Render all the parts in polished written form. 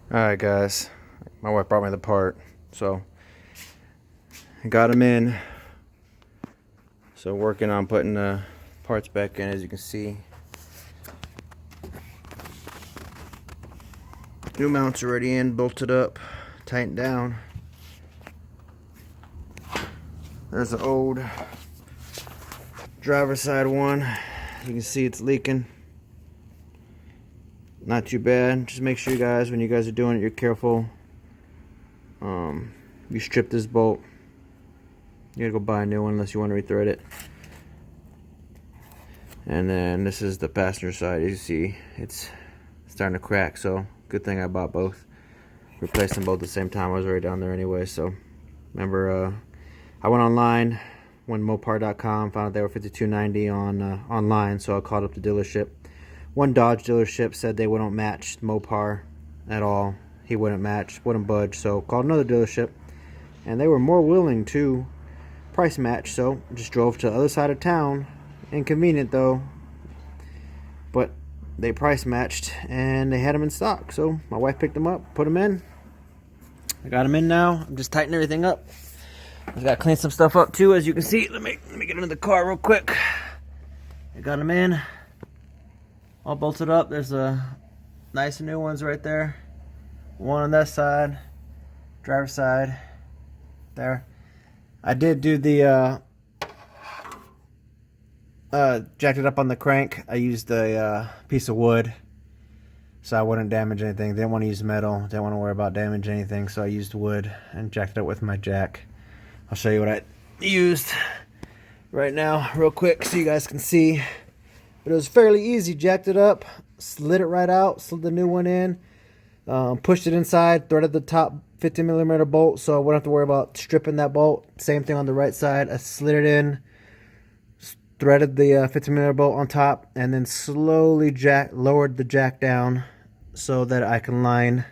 Alright guys, my wife brought me the part, so I got them in. So working on putting the parts back in. As you can see, new mounts already in, bolted up, tightened down. There's the old driver's side one. You can see it's leaking. Not too bad. Just make sure you guys, when you guys are doing it, you're careful. You strip this bolt. You gotta go buy a new one unless you want to rethread it. And then this is the passenger side. As you see, it's starting to crack, so good thing I bought both. Replaced them both at the same time. I was already down there anyway. So remember, I went online, went Mopar.com, found out they were $52.90 on online, so I called up the dealership. One Dodge dealership said they wouldn't match Mopar at all. He wouldn't match, wouldn't budge, so called another dealership, and they were more willing to price match, so just drove to the other side of town. Inconvenient though, but they price matched and they had them in stock, so my wife picked them up, put them in. I got them in now. I'm just tightening everything up. I gotta clean some stuff up too, as you can see. Let me get into the car real quick. I got them in, all bolted up. There's a nice new ones right there. One on that side, driver's side there. I did do the jacked it up on the crank. I used a piece of wood so I wouldn't damage anything. Didn't want to use metal, didn't want to worry about damaging anything, so I used wood and jacked it up with my jack. I'll show you what I used right now real quick so you guys can see. But it was fairly easy. Jacked it up, slid it right out, slid the new one in, pushed it inside, threaded the top 50mm bolt so I wouldn't have to worry about stripping that bolt. Same thing on the right side. I slid it in, threaded the 50mm bolt on top, and then slowly lowered the jack down so that I can line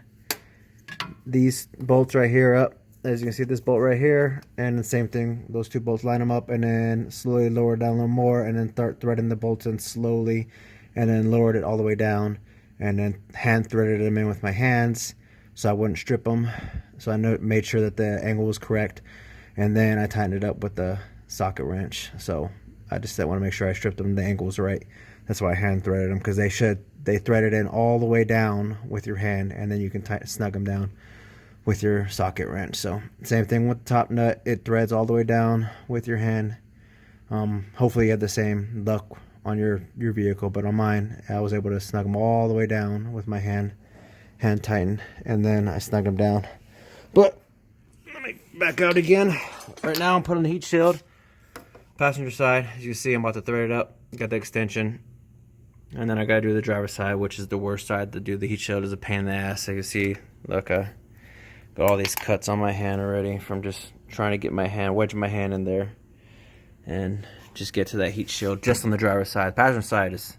these bolts right here up. As you can see, this bolt right here, and the same thing, those two bolts, line them up, and then slowly lower it down a little more, and then start threading the bolts in slowly, and then lowered it all the way down, and then hand threaded them in with my hands so I wouldn't strip them. So I made sure that the angle was correct, and then I tightened it up with the socket wrench. So I just want to make sure I stripped them, the angle was right. That's why I hand threaded them, because they thread it in all the way down with your hand, and then you can snug them down with your socket wrench. So same thing with the top nut, it threads all the way down with your hand. Hopefully you have the same luck on your vehicle, but on mine I was able to snug them all the way down with my hand tighten, and then I snug them down. But let me back out again. Right now I'm putting the heat shield passenger side. As you can see, I'm about to thread it up. Got the extension, and then I gotta do the driver's side, which is the worst side to do. The heat shield is a pain in the ass. So you can see, look, I got all these cuts on my hand already from just trying to get my hand, wedge my hand in there and just get to that heat shield just on the driver's side. Passenger side is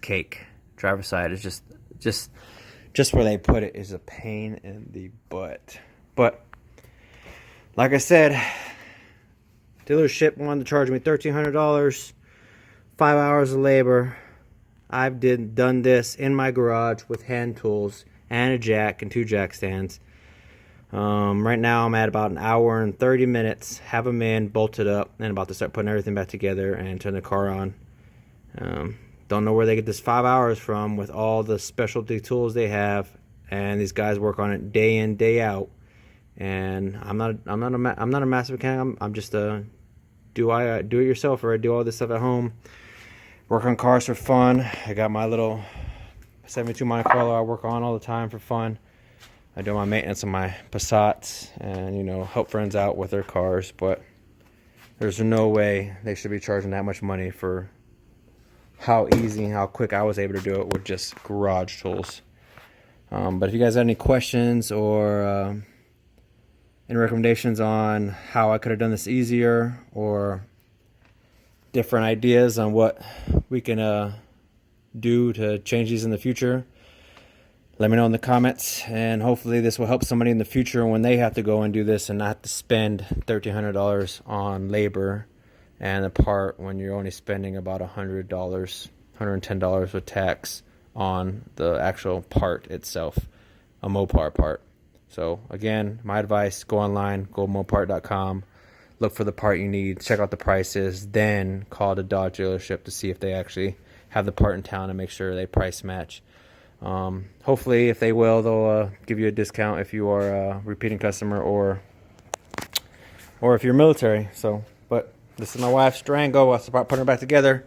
cake. Driver's side is just where they put it is a pain in the butt. But like I said, dealership wanted to charge me $1,300, 5 hours of labor. I've done this in my garage with hand tools and a jack and 2 jack stands. Right now I'm at about an hour and 30 minutes, have them in, bolted up, and about to start putting everything back together and turn the car on. Don't know where they get this 5 hours from with all the specialty tools they have, and these guys work on it day in, day out. And I'm not a master mechanic. I'm just a do it yourself, or I do all this stuff at home. Work on cars for fun. I got my little 72 Monte Carlo I work on all the time for fun. I do my maintenance on my Passats and, you know, help friends out with their cars, but there's no way they should be charging that much money for how easy and how quick I was able to do it with just garage tools. But if you guys have any questions or any recommendations on how I could have done this easier, or different ideas on what we can do to change these in the future, let me know in the comments, and hopefully this will help somebody in the future when they have to go and do this and not have to spend $1,300 on labor and a part when you're only spending about $100, $110 with tax on the actual part itself. a Mopar part. So again, my advice, go online, go mopar.com, look for the part you need, check out the prices, then call the Dodge dealership to see if they actually have the part in town and make sure they price match. Hopefully, if they will, they'll give you a discount if you are a repeating customer or if you're military. So, but this is my wife's Durango. I'll start putting her back together.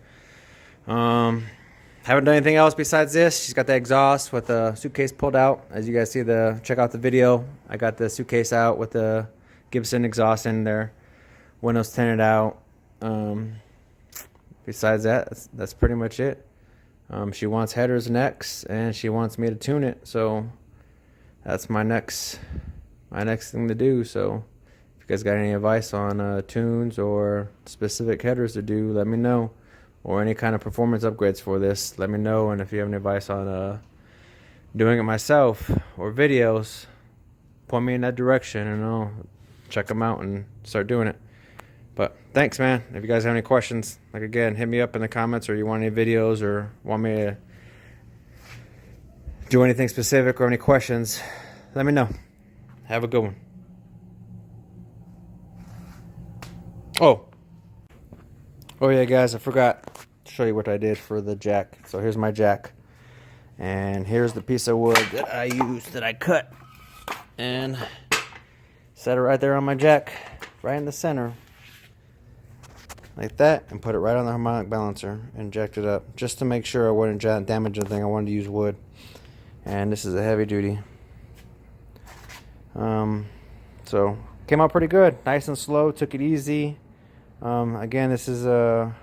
Haven't done anything else besides this. She's got the exhaust with the suitcase pulled out. As you guys see, check out the video. I got the suitcase out with the Gibson exhaust in there. Windows tinted out. Besides that, that's pretty much it. She wants headers next, and she wants me to tune it. So that's my next thing to do. So if you guys got any advice on tunes or specific headers to do, let me know. Or any kind of performance upgrades for this, let me know. And if you have any advice on doing it myself or videos, point me in that direction and I'll check them out and start doing it. But thanks, man. If you guys have any questions, like again, hit me up in the comments, or you want any videos or want me to do anything specific or any questions, let me know. Have a good one. Oh yeah, guys, I forgot to show you what I did for the jack. So here's my jack, and here's the piece of wood that I used, that I cut and set it right there on my jack, right in the center, like that, and put it right on the harmonic balancer and jacked it up, just to make sure I wouldn't damage the thing. I wanted to use wood, and this is a heavy duty. So came out pretty good, nice and slow, took it easy. Again, this is I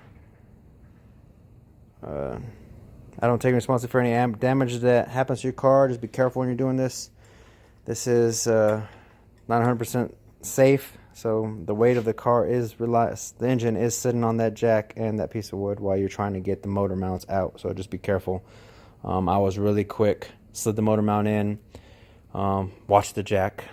don't take responsibility for any damage that happens to your car. Just be careful when you're doing this. This is not 100% safe, so the weight of the car is the engine is sitting on that jack and that piece of wood while you're trying to get the motor mounts out, so just be careful. I was really quick, slid the motor mount in, watched the jack,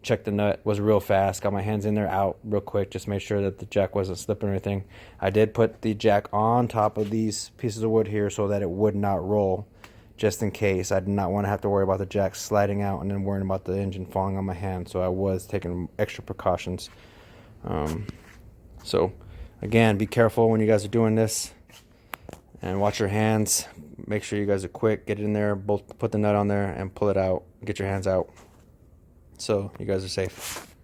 checked the nut, was real fast, got my hands in there, out real quick, just made sure that the jack wasn't slipping or anything. I did put the jack on top of these pieces of wood here so that it would not roll, just in case. I did not want to have to worry about the jack sliding out and then worrying about the engine falling on my hand, so I was taking extra precautions. So again, be careful when you guys are doing this, and watch your hands. Make sure you guys are quick, get it in there, put the nut on there and pull it out, get your hands out, so you guys are safe.